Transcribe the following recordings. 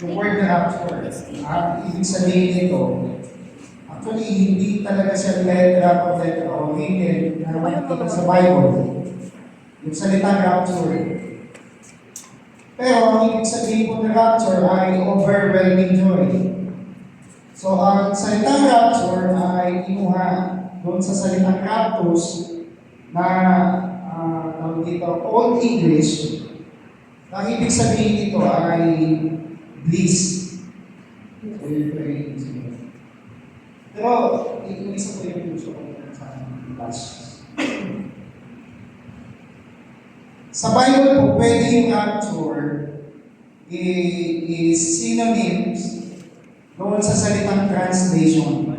yung word na rapture. Ibig sabihin nito, actually, hindi talaga siya letra o letra o written na makikita sa Bible. Yung salitang rapture. Pero ang ibig sabihin po ng rapture ay overwhelming joy. So, ang salitang rapture ay kinuha doon sa salitang raptus na tawag dito, Old English. Ang ibig sabihin nito ay bliss. So, yun po yung ibig sabihin. Pero, isa po yung puso ko sa class. Sa Bible po, pwede yung rapture is synonyms doon sa salitang translation.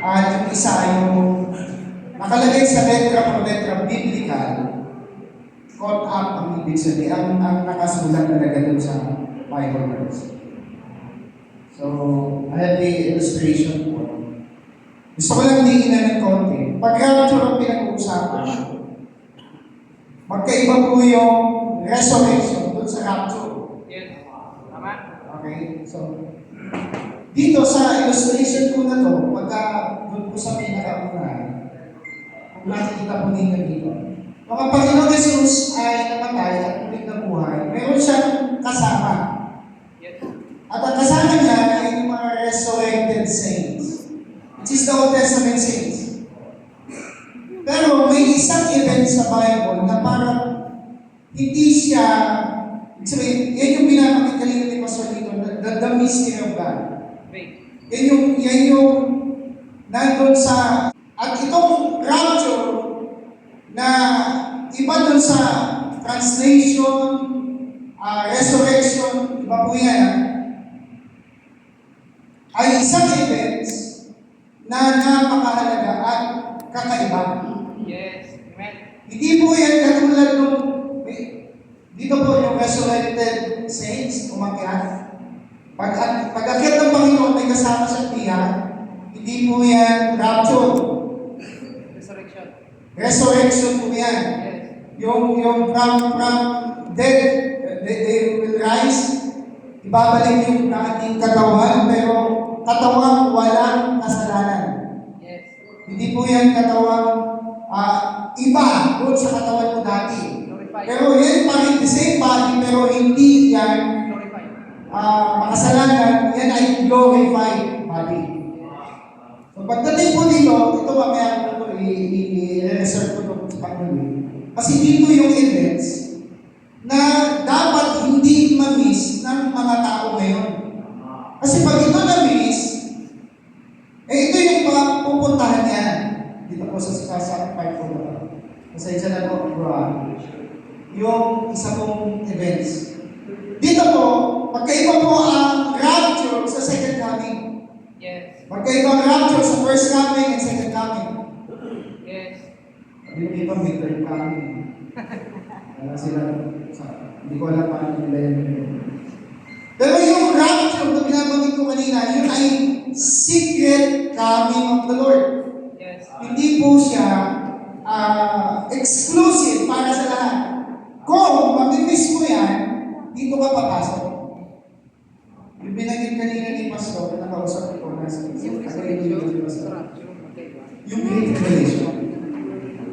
At yung isa yung nakalagay sa letra o letra biblical, caught up ang ibig sabihin, ang nakasulat talaga doon sa Bible verse. So, I have the illustration po. Gusto ko lang diinan ng konti. Pag rapture ang pinag-uusapan, magkaiba po yung resurrection doon sa rapture. Yes. Tama? Okay? So, dito sa illustration ko na to, pagka doon po sa pinaka-unahan, kung nakikita po ninyo dito, kung ang Panginoon Jesus ay namatay at muling nabuhay, meron siyang kasama. Yes. At ang kasama niya ay yung mga resurrected saints, which is the Old Testament saints. Pero may isang event sa Bible na parang hindi siya, yan yung binabanggit kanina ni Pastor dito, the mystery of God. Yan yung nandun sa, at itong rapture na iba dun sa translation, resurrection, iba po yan, ay isang event na napakahalaga at kakaiba. Yes. Amen. Hindi po yan katulad nung, dito po yung resurrected saints, umakyat. Pag-akyat ng Panginoon, may kasama sa tiyan, hindi po yan rapture. Resurrection. Resurrection po yan. Yes. Yung from dead, they will rise, ibabalik yung ating katawan, pero katawang walang kasalanan. Yes. Hindi po yan katawang iba doon sa katawan mo dati. Glorified. Pero yan pa rin, the same body, pero hindi yan Glorified. makasalanan, yan ay glorified body. So pagdating po dito, ito mamaya ko ito, i-reserve ko ito sa Panginoon. Kasi dito yung events na dapat hindi ma-miss ng mga tao ngayon. Kasi pag ito na-miss, ito yung pupuntahan niya. Dito po sa part ko na. Pasensya na po, bro. Yung isa pong events. Dito po, magkaiba po ang rapture sa second coming. Yes. Magkaiba ang rapture sa first coming and second coming. Yes. Hindi pa may third coming. Wala sila, hindi ko alam paano nila yun. Pero yung rapture na binabanggit ko kanina, yun ay secret coming of the Lord. Yes. Hindi po siya exclusive para sa lahat. Kung mamimiss mo yan, dito ka papasok. Yung binanggit kanina ni Pastor, na nakausap ko na sa Yung resurrection. yung Great Revelation.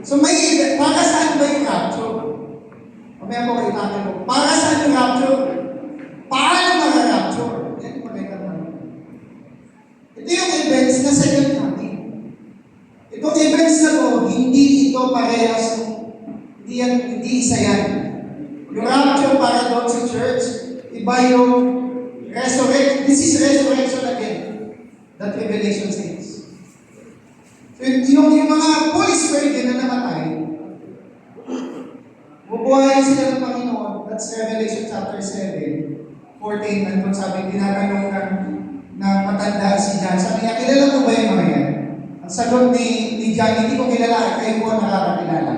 So may, para saan ba yung rapture? Mamaya po kayo tatanong ko, para saan yung rapture? Paano mag-rapture? Yan yung maganda naman. Ito yung events na second coming. Itong events na to, hindi ito parehas, hindi isa yan. Yung rapture para doon sa church, iba yung resurrection. This is resurrection again. That Revelation says. So yung mga police virgin na namatay, bubuhayin sila ng Panginoon. That's Revelation chapter 7, 14. Nandun sabi, tinatanong ng matanda si John. Sabi niya, kilala mo ba yung mga yan? Ang sagot ni John, hindi ko kilala, kayo po nakakakilala.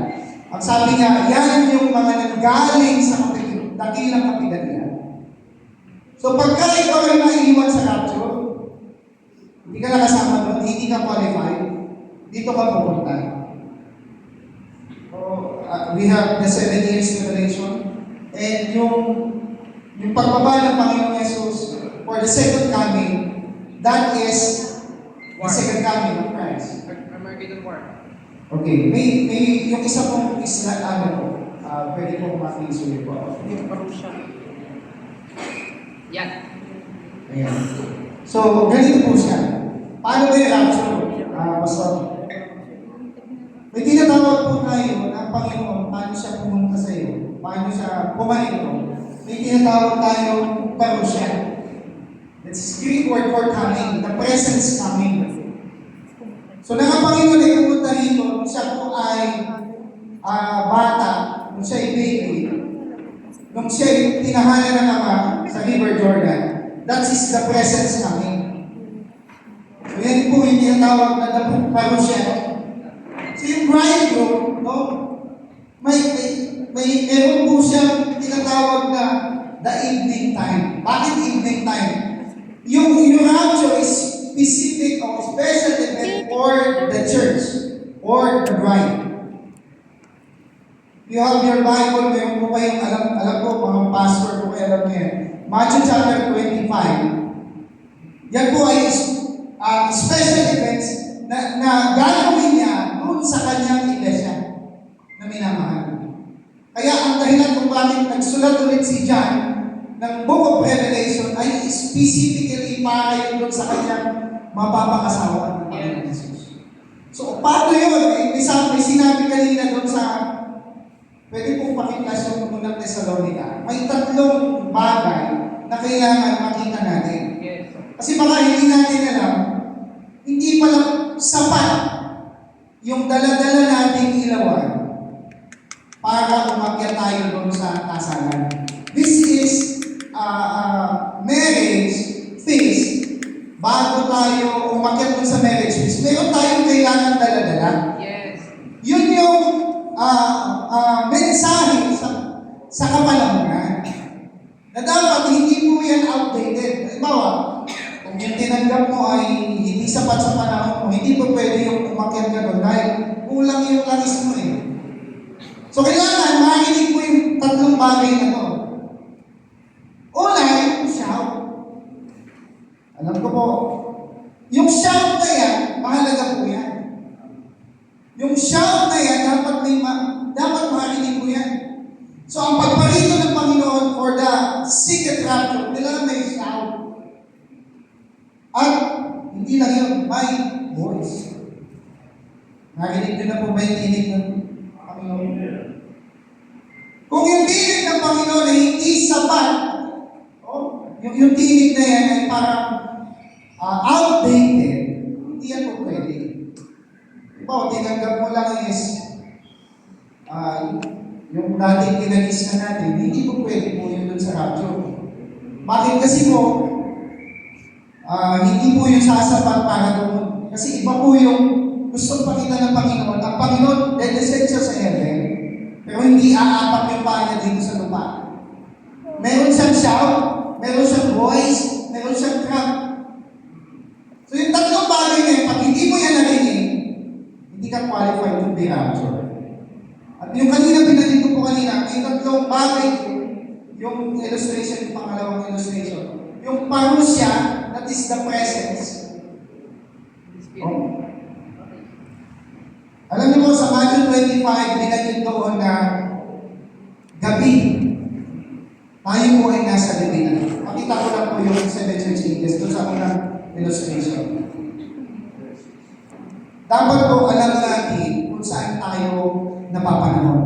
Ang sabi niya, yan yung mga nanggaling sa dakilang kapighatian. So pagka ikaw ay maiiwan sa rapture, hindi ka nakasama doon, hindi ka qualified, dito ka pupunta. So, we have the 7 years revelation, and yung yung pagbaba ng Panginoong Yesus for the second coming, that is the second coming of Christ. Armageddon War. Okay, may yung isa pong isla, pwede pong makisulit po. Yung Parusya. Yan. Ayan. So, ganito po siya. Paano ba yung rapture? Pastor? May tinatawag po tayo ng Panginoon, paano siya pumunta sa iyo, paano siya pumalito. May tinatawag tayo parusya. That's Greek word for coming, the presence coming. So, nang ang Panginoon ay pumunta rito, nung siya po ay bata, nung siya ay baby, nung siya ay tinahanan ng Ama sa River Jordan, that is the presence coming. So, yan po yung tinatawag na parusya. So yung bridegroom, no, meron po siyang tinatawag na the evening time. Bakit evening time? Yung rapture is specific or special event for the church or the bride. You have your Bible, meron po kayong alam po, mga pastor po kayo alam niya. Matthew chapter 25. Yan po ay special events na gagawin niya doon sa kanyang iglesia na minamahal. Kaya ang dahilan kung bakit nagsulat ulit si John ng Book of Revelation ay specifically para yun doon sa kanyang mapapakasawa ng Panginoon Jesus. So, paano yun? May sinabi kanina doon sa, pwede pong pakiklas yung unang Thessalonica. May tatlong bagay na kailangan makita natin. Yes. Kasi baka hindi natin alam, hindi pala sapat yung dala-dala nating ilawan para umakyat tayo doon sa kasalan. This is marriage feast. Bago tayo umakyat doon sa marriage feast, meron tayong kailangan dala-dala. Yes. Yun yung mensahe sa kapalamunan na dapat hindi po yan outdated. Halimbawa, kung yung tinanggap mo ay hindi sapat sa panahon mo, hindi po pwede yung umakyat ka doon dahil kulang yung langis mo eh. So kailangan marinig mo yung tatlong bagay na to. Una, yung shout. Alam ko po, yung shout na yan, mahalaga po yan. Yung shout na yan, dapat marinig mo yan. So ang pagparito ng Panginoon for the secret rapture, kailangan may shout. At hindi lang yun, may voice. Narinig nyo na po ba yung tinig ng Panginoon? Kung yung tinig ng Panginoon ay hindi sapat, yung tinig na yan ay parang outdated, hindi yan po pwede. Diba, tinanggap mo lang is yung dating kinagis na natin, hindi po pwede po yun dun sa rapture. Bakit kasi po, hindi po yung sasapat para doon. Kasi iba po yung gustong pakita ng Panginoon. Ang Panginoon, dedescend siya sa heaven, pero hindi aapak yung paa niya dito sa lupa. Meron siyang shout, meron siyang voice, meron siyang trump. So yung tatlong bagay na yun, pag hindi mo yan narinig, hindi ka qualified to be rapture. At yung kanina, pinansin ko po kanina, may tatlong bagay yung illustration, yung pangalawang illustration. Yung parusya, that is the presence. Oh. Alam niyo po, sa Matthew 25, binagin doon na gabi. Tayo po ay nasa gabi na. Makita ko lang po yung 7 church ages doon sa unang illustration. Dapat po alam natin kung saan tayo napapanahon.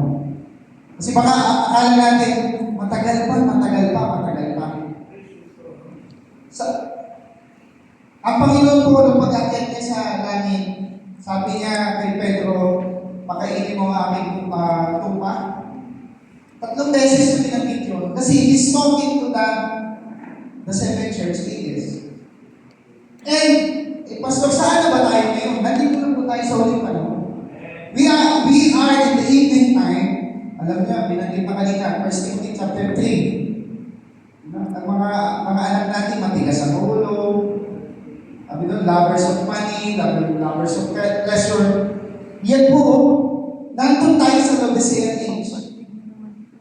Kasi baka akala natin, matagal pa. Ang Panginoon po, nung pag-akyat niya sa langit, sabi niya kay Pedro, pakainin mo ang aming tupa. 3 beses na pinakit yun. Kasi he's talking to the 7 church ages. And, Pastor, saan na ba tayo ngayon? Nandito na po tayo sa uling panahon. We are in the evening time. Alam niyo, binanggit pa kanina, 1 Timothy chapter 3. Ang mga anak natin, matigas ang ulo, lovers of money, lovers of pleasure. Yan po, nandun tayo sa Laodicean age.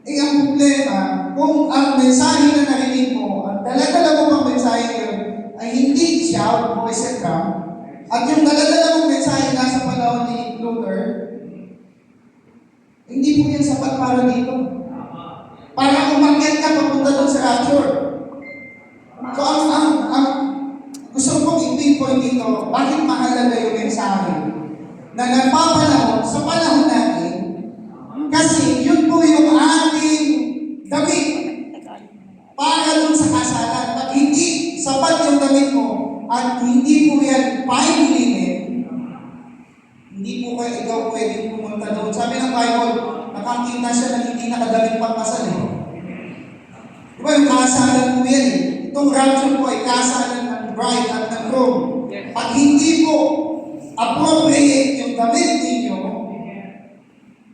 Eh, ang problema, kung ang mensahe na narinig mo, ang dala-dala mo pang mensahe yun, ay hindi shout, voice, and drum, at yung dala-dala mong mensahe nasa panahon ni Luther, hindi po yan sapat para dito. Para umakyat ka papunta doon sa rapture. So, ang gusto kong i-pinpoint dito, bakit mahalaga yung mensahe na nagpapanahon sa panahon natin, kasi yun po yung ating damit para doon sa kasalan. Pag hindi sapat yung damit mo at hindi po yan fine limit, hindi po kayo ikaw pwedeng pumunta doon. Sabi ng Bible, nakakita siya na hindi nakadamit pang kasal eh. Diba yung kasalan po yan eh. Itong rapture po ay kasalan ng bride at ng groom. Pag hindi po appropriate yung damit ninyo,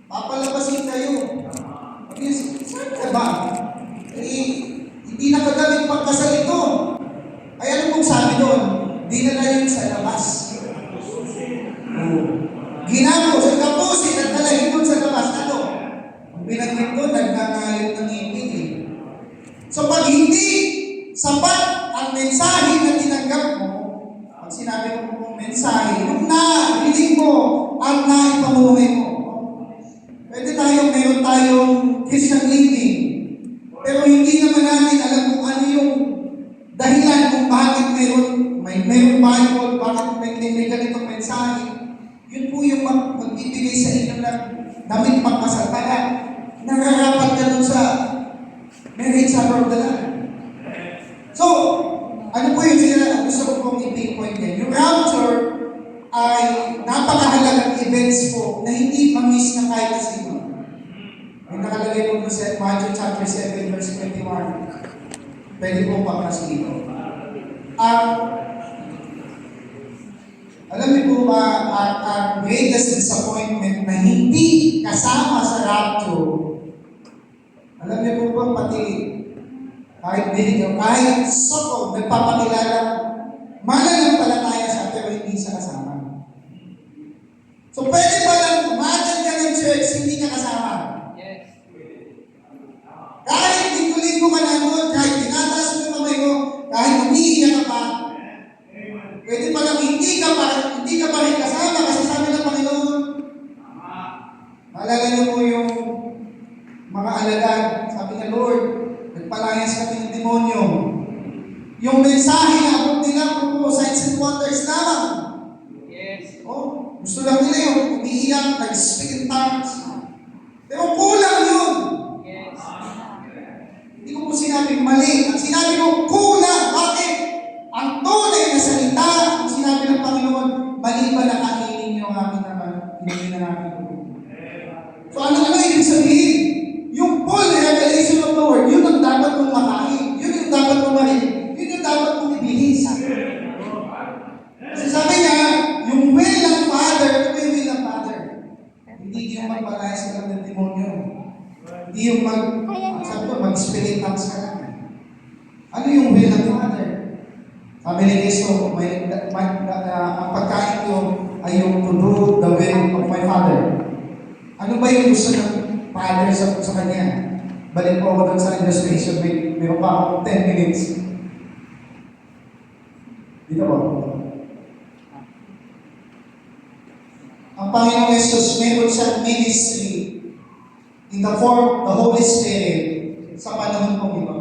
papalabasin kayo. Saan ka ba? Hindi nakadamit pang kasal ito. Ay ano pong sabi doon? Dinala yun sa labas. Ginamo sa kapusin at dalhin doon sa labas. Ano? Ang binanggit doon, nagkakalit ng ngipin eh. So pag hindi sapat ang mensahe na tinanggap mo, pag sinabi ko pong mensahe, yung narinig mo at naipamuhay mo, pwede meron tayong Christian living, pero hindi naman natin alam kung ano yung dahilan kung bakit merong Bible, bakit may ganitong mensahe. Yun po yung magbibigay sa inyo ng damit pagkasal. Kaya nararapat ka dun sa marriage supper of the Lamb. So, ano po yung gusto ko pong i-pinpoint yan? Yung rapture ay napakahalagang events po na hindi ma-miss na kahit sino. May nakalagay po sa Matthew chapter 7 verse 21. Pwede po paklas dito. Alam niyo po ba, ang greatest disappointment na hindi kasama sa rapture, alam niyo po ba pati kahit binigyan, kahit soko, nagpapakilala, mananampalataya siya pero hindi siya kasama. So pwede pa lang umaten ka ng church, hindi ka kasama. Yes. Kahit linggo-linggo ka na doon, kahit tinataas mo yung kamay mo, kahit umiiyak ka pa, pwede pa lang hindi ka pa rin kasama kasi sabi ng Panginoon. Maalala niyo po yung mga alagad, sabi ng Lord, nagpalayas kami ng demonyo. Yung mensahe na abot nila po signs and wonders lamang. Yes. Oh, gusto lang nila yung umiiyak, nag-speak in tongues. Pero kulang yun. Yes. Hindi ko po sinabing mali. Ang sinabi ko, kulang. Bakit? Ang tunay na salita, ang sinabi ng Panginoon, mali ba na kainin niyo ang aking naman? Hindi na namin po. So ano ibig sabihin? Yung full revelation of the word, yun ang dapat mong makain. Yun yung dapat mong marinig. Yun yung dapat mong ibihis. Kasi sabi niya, yung will ng Father, ito yung will ng Father. Hindi yung magpalayas ka lang ng demonyo. Hindi yung mag-spirit tongues ka lang. Ano yung will ng Father? Sabi ni Cristo, ang pagkain ko ay yung to do the will of my Father. Ano ba yung gusto ng Father sa kanya? Balik po ako doon sa illustration. Meron pa akong 10 minutes. Dito po. Ang Panginoong Jesus, meron siyang ministry in the form of the Holy Spirit sa panahon kong ito.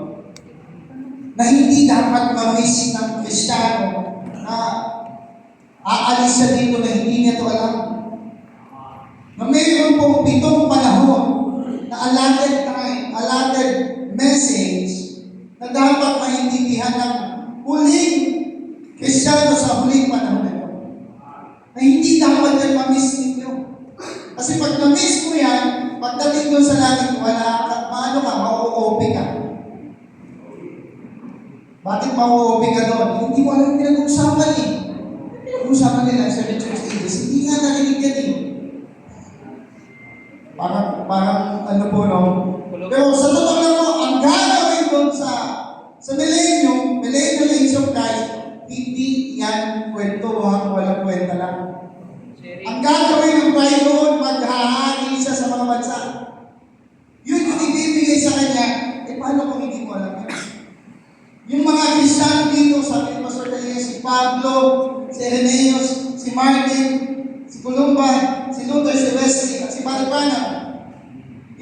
Na hindi dapat ma-miss ng Kristiyano na aalis siya dito na hindi niya ito alam. Na mayroon pong 7 panahon na allotted time, allotted message na dapat maintindihan ng huling Kristiyano sa huling panahon na ito. Na hindi dapat yan ma-miss ninyo. Kasi pag na-miss mo yan, pagdating doon sa langit, mauuopi ka. Bakit mauuopi ka doon? Hindi mo alam pinag-uusapan eh. Pinag-uusapan nila sa church ages. Hindi nga narinig yan eh. Parang ano po, no? Pero sa totoo lang po, ang gagawin doon sa millennial age of Christ, hindi yan kwentuhan, walang kwenta lang. Ang gagawin ng Bible doon, maghahari siya sa mga bansa. Yun yung ibibigay sa kanya, paano Pablo, si Irenaeus, si Martin, si Columba, si Luther, si Wesley, at si Father Branham.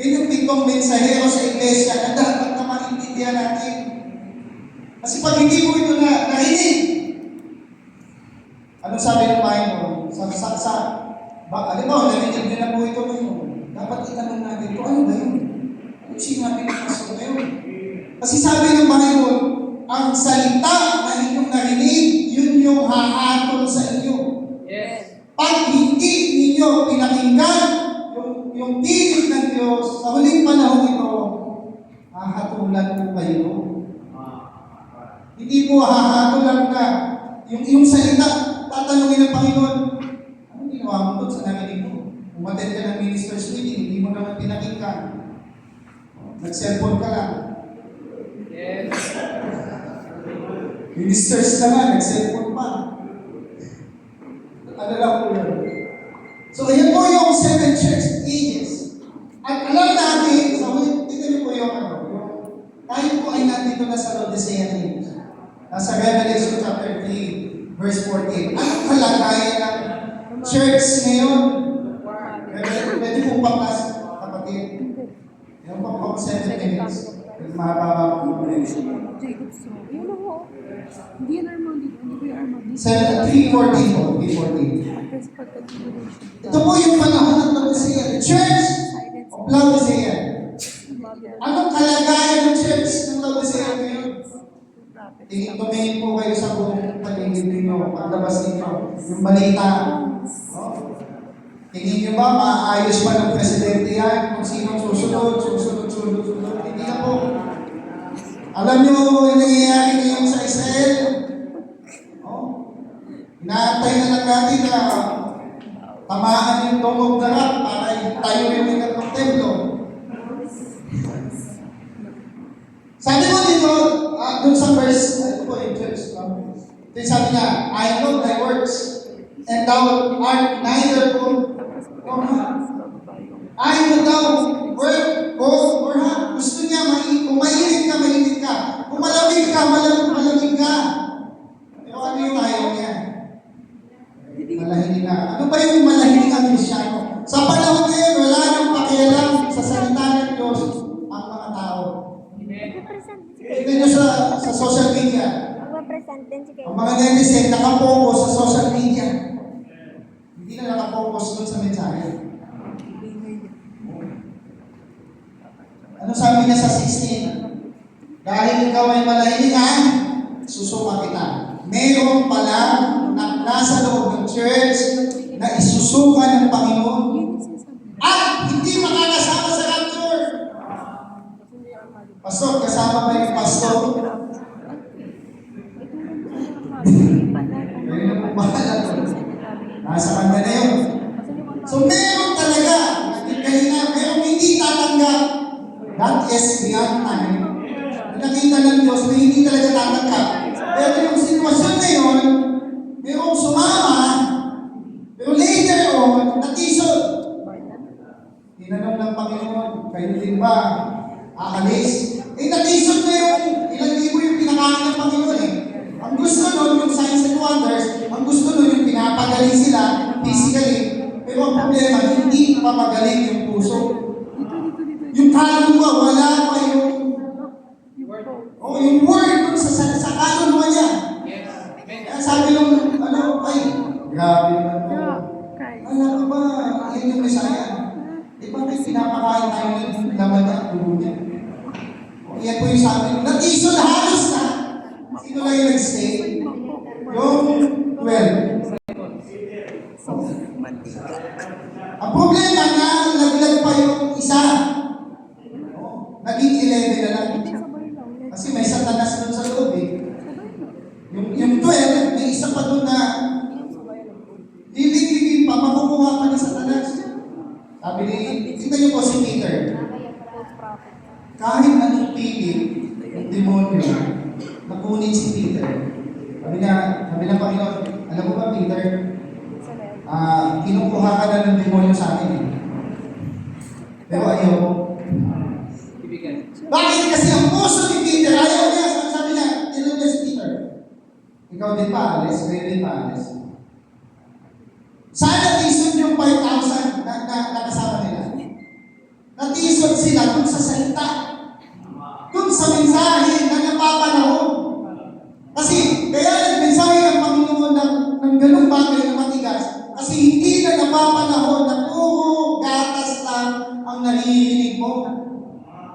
Yan yung pitong mensahero sa iglesia na dapat na maintindihan natin. Kasi pag hindi mo ito narinig, anong sabi ng Bible? Halimbawa, narinig nyo na po ito ngayon. Dapat itanong natin ito, ano ba yun? Ano sinabi ng pastor na yun? Kasi sabi ng Bible, ang salita na inyong narinig, yun yung hahatol sa inyo. Yes. Pag hindi ninyo pinakinggan yung tinig ng Diyos sa huling panahon ito, hahatulan po kayo. Hindi po hahatulan ka. Yung salita, tatanungin ng Panginoon, ano ginawa mo doon sa narinig mo? Umattend ka ng minister's meeting, hindi mo naman pinakinggan. Nag-cellphone ka lang. Yes. Ministers na nga, nag-cellphone pa. Ano lang po yun. So, ayan po yung 7 church ages. At alam natin, sa huli, tingnan niyo po yung tayo po ay nandito na sa Laodicean age. Nasa Revelation chapter 3, verse 14. Anong kalagayan ng church ngayon? Pwede po paklas, kapatid. Yan po po 7 minutes. Mahaba po. Hindi yan normal dito. Hindi ko yung normal dito. 3:14 po, 3:14. Ito po yung panahon ng Laodicea. The church of Laodicea. Anong kalagayan ng church ng Laodicea ngayon? Tingin po kayo sa buong paligid ninyo, paglabas ninyo, yung balita. No? Tingin nyo ba, maayos pa ng presidente yan? Kung sino susunod. Hindi na po. Alam nyo yung nangyayari ngayon sa Israel? Oh. Inaantay na lang natin na tamaan yung Dome of the Rock para tayo yung ikatlong templo. Sabi mo dito, dun sa verse, ito po yung church. Sabi niya, I know thy works, and thou art neither cold nor hot. I know thou work cold or hot. Gusto niya, kung mainit ka. Kung malamig ka. Pero ano yung ayaw niya? Malahili na. Ano ba yung malahili ang Kristyano? Sa panahon ngayon, wala nang pakialam sa salita ng Diyos ang mga tao. Tignan nyo sa social media. Ang mga netizen nakapokus sa social media. Hindi na nakapokus doon sa mensahe. Ano sabi niya sa 16? Dahil ikaw ay malahilingan, susuma kita. Mayroon pala na nasa loob ng church na isusuka ng Panginoon at hindi makakasama sa rapture. Pastor, kasama ba yung pastor? Ngayon na po bahala to. Nasa kanya na yun. So meron talaga, merong hindi tatanggap. That is beyond time. Nakita ng Diyos na hindi talaga tatanggap. Pero yung sitwasyon ngayon, merong sumama, pero later on, natisod. Tinanong ng Panginoon, kayo din ba aalis? Natisod na yung ilang libo yung pinakain ng Panginoon eh. Ang gusto nun, yung signs and wonders, ang gusto nun yung pinapagaling sila physically, pero ang problema, hindi papagaling yung puso. Yung kaluluwa, wala pa yung word dun sa kaluluwa niya. Kaya sabi nung, grabe naman to. Alam ko ba, yan yung Messiah? Bakit pinapakain tayo ng laman na dugo niya? Yan po yung sabi nung, natisod halos na. Sino lang yung nag-stay? Yung 12. Ang problema na, naglag pa yung isa. Naging 11 na lang. Kasi may satanas doon sa loob eh. Yung 12, may isa pa doon na lilig-ligin pa, makukuha pa ni satanas. Sabi ni, tingnan niyo po si Peter. Kahit anong pilit, yung demonyo, nakunin si Peter. Sabi ng Panginoon, alam mo ba Peter, kinukuha ka na ng demonyo sa akin eh. Pero ayaw. Bakit? Kasi ang puso ni Peter, ayaw niya. Sabi niya, tinanong niya si Peter. Ikaw din pa alis, kayo din pa alis. Sana tisod yung 5,000 na kasama nila. Natisod sila dun sa salita. Dun sa mensahe na napapanahon. Kasi kaya nagmensahe ang Panginoon ng ganung bagay na matigas. Kasi hindi na napapanahon na puro gatas lang ang naririnig mo.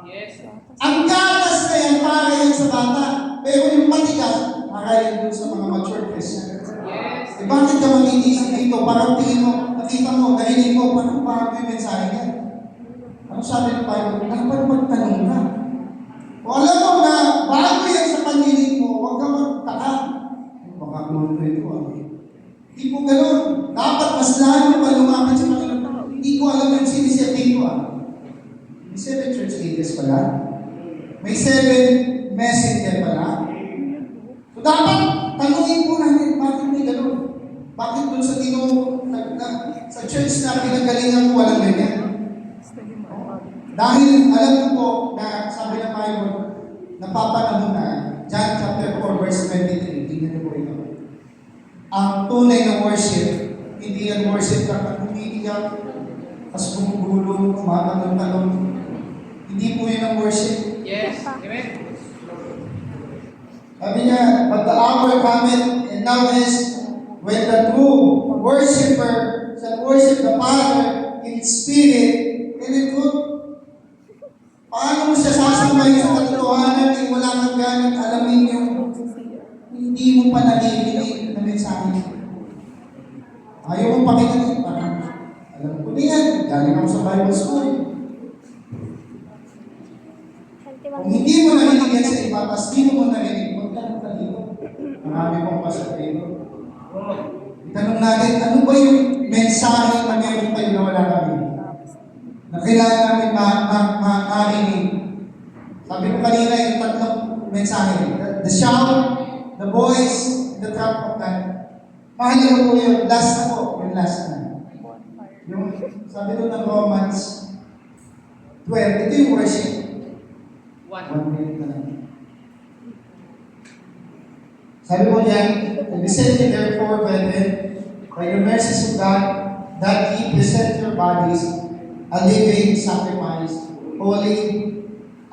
Yes. Ang gatas na yan, para yan sa bata. Pero yung matigas, para yan dun sa mga mature Christian. Yes. Eh bakit ka mag-iisip dito? Parang tingin mo, nakita mo, narinig mo, parang yung mensahe niya. Ano sabi ng Bible? Dapat magtanong ka. O alam mo na, bago yan sa paninig mo, huwag ka magtaka. Baka kulto ito Hindi po ganun. Dapat mas lalo pa lumapit sa Panginoon. Hindi ko alam yung sinisip dito May 7 church leaders pala. May 7 messenger pala. So dapat tanungin po natin, bakit may ganun? Bakit doon sa sa church na pinagalingan ko walang ganyan? Dahil alam ko po na sabi ng Bible, napapanahon na, John chapter 4 verse 23, tingnan niyo po ito. Ang tunay na worship, hindi yan worship na umiiyak, tapos bumubulong, kumatanong-tanong. Hindi po yun ang worship. Yes. Amen. Sabi niya, but the hour cometh, and now is when the true worshiper shall worship the Father in spirit and in truth. Paano mo siya sasambahin sa katotohanan kung wala kang ganang alamin yung hindi mo pa naririnig na mensahe? Ayaw mong pakinggan, parang alam ko na yan, galing ako sa Bible school. Kung hindi mo narinig yan sa iba, tapos hindi mo narinig, magtanong ka dito. Marami pong pasatero. Itanong natin, ano ba yung mensahe na meron kayo na wala kami? Na kailangan namin marinig. Sabi ko kanina yung tatlong mensahe. The shout, the voice, the trump of God. Mahalaga po yung last na po. Yung last na. Yung sabi doon ng Romans 12, ito yung worship. 1 minute na lang. Sabi mo niyan, listen ye therefore, brethren, by the mercies of God, that ye present your bodies a living sacrifice, holy,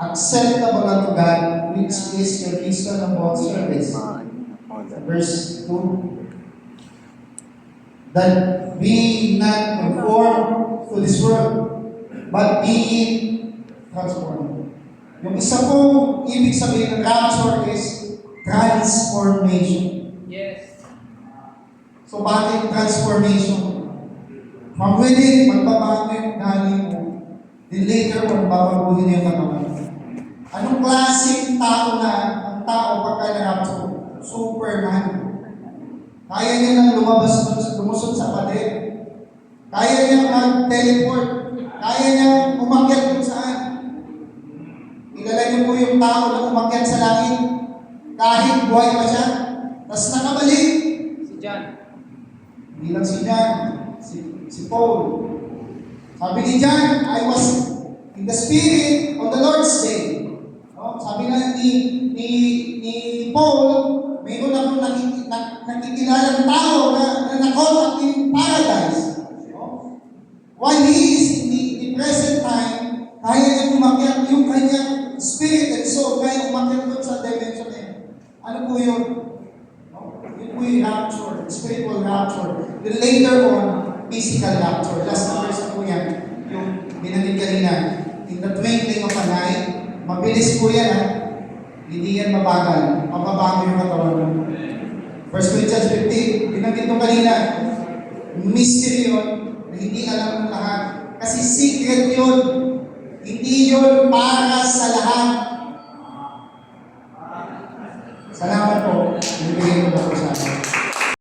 acceptable unto God, which is your reasonable service. Verse 2. That be not conformed to this world, but be transformed. Yung isa pong ibig sabihin ng rapture is transformation. Yes. So bakit transformation? From within, magbabago yung ugali mo. Then later, magbabaguhin yung katawan. Anong klaseng tao na ang tao pagka na-rapture? Superman. Kaya niya nang lumusot sa pader. Kaya niya mag-teleport. Kaya niya umakyat kung saan. Kilala niyo po yung tao na umakyat sa langit. Kahit buhay pa siya. Tapos nakabalik. Si John. Hindi lang si John. Si Paul. Sabi ni John, I was in the Spirit on the Lord's Day. No? Sabi nga ni Paul, mayroon akong nakikilalang tao na na-call in paradise. No? While he is in the present time, kaya niya umakyat yung kanyang spirit and soul, kaya umakyat doon sa dimension na yun. Ano po yun? No? Yun po yung rapture, spiritual rapture. Then later on, physical rapture. Last na verse po yan, yung binanggit kanina. In the twinkling of an eye, mabilis po yan Hindi yan mabagal. Mababago yung katawan mo. 1 Corinthians 15, binanggit ko kanina, mystery yun, na hindi alam ng lahat. Kasi secret yun.